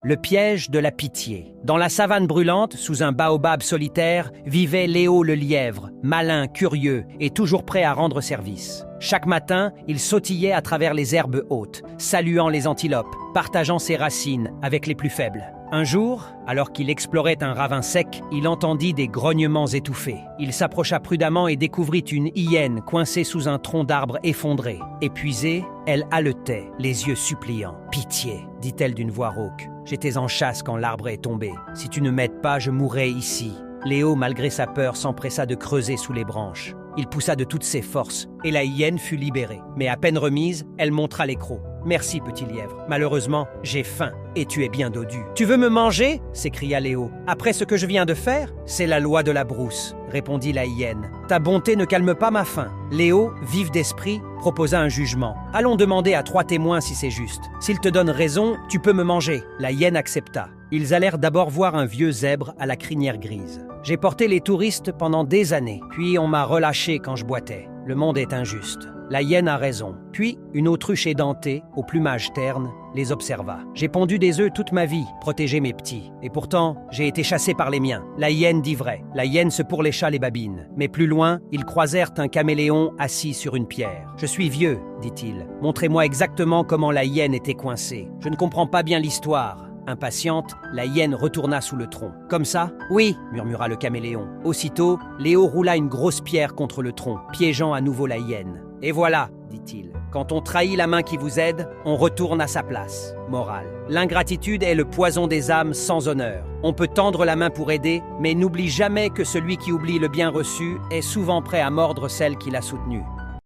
Le piège de la pitié. Dans la savane brûlante, sous un baobab solitaire, vivait Léo le lièvre, malin, curieux et toujours prêt à rendre service. Chaque matin, il sautillait à travers les herbes hautes, saluant les antilopes, partageant ses racines avec les plus faibles. Un jour, alors qu'il explorait un ravin sec, il entendit des grognements étouffés. Il s'approcha prudemment et découvrit une hyène coincée sous un tronc d'arbre effondré. Épuisée, elle haletait, les yeux suppliants. « Pitié !» dit-elle d'une voix rauque. « J'étais en chasse quand l'arbre est tombé. Si tu ne m'aides pas, je mourrai ici. » Léo, malgré sa peur, s'empressa de creuser sous les branches. Il poussa de toutes ses forces, et la hyène fut libérée. Mais à peine remise, elle montra les crocs. « Merci, petit lièvre. Malheureusement, j'ai faim, et tu es bien dodu. »« Tu veux me manger ?» s'écria Léo. « Après ce que je viens de faire ? C'est la loi de la brousse, » répondit la hyène. « Ta bonté ne calme pas ma faim. » Léo, vif d'esprit, proposa un jugement. « Allons demander à 3 témoins si c'est juste. S'ils te donnent raison, tu peux me manger. » La hyène accepta. Ils allèrent d'abord voir un vieux zèbre à la crinière grise. « J'ai porté les touristes pendant des années, puis on m'a relâché quand je boitais. Le monde est injuste. » La hyène a raison. Puis, une autruche édentée, au plumage terne, les observa. « J'ai pondu des œufs toute ma vie, protégé mes petits. Et pourtant, j'ai été chassé par les miens. » La hyène dit vrai. La hyène se pourlécha les babines. Mais plus loin, ils croisèrent un caméléon assis sur une pierre. « Je suis vieux, dit-il. Montrez-moi exactement comment la hyène était coincée. Je ne comprends pas bien l'histoire. » Impatiente, la hyène retourna sous le tronc. « Comme ça ? » ?»« Oui, » murmura le caméléon. Aussitôt, Léo roula une grosse pierre contre le tronc, piégeant à nouveau la hyène. « Et voilà, dit-il. Quand on trahit la main qui vous aide, on retourne à sa place. » Morale. L'ingratitude est le poison des âmes sans honneur. On peut tendre la main pour aider, mais n'oublie jamais que celui qui oublie le bien reçu est souvent prêt à mordre celle qui l'a soutenu.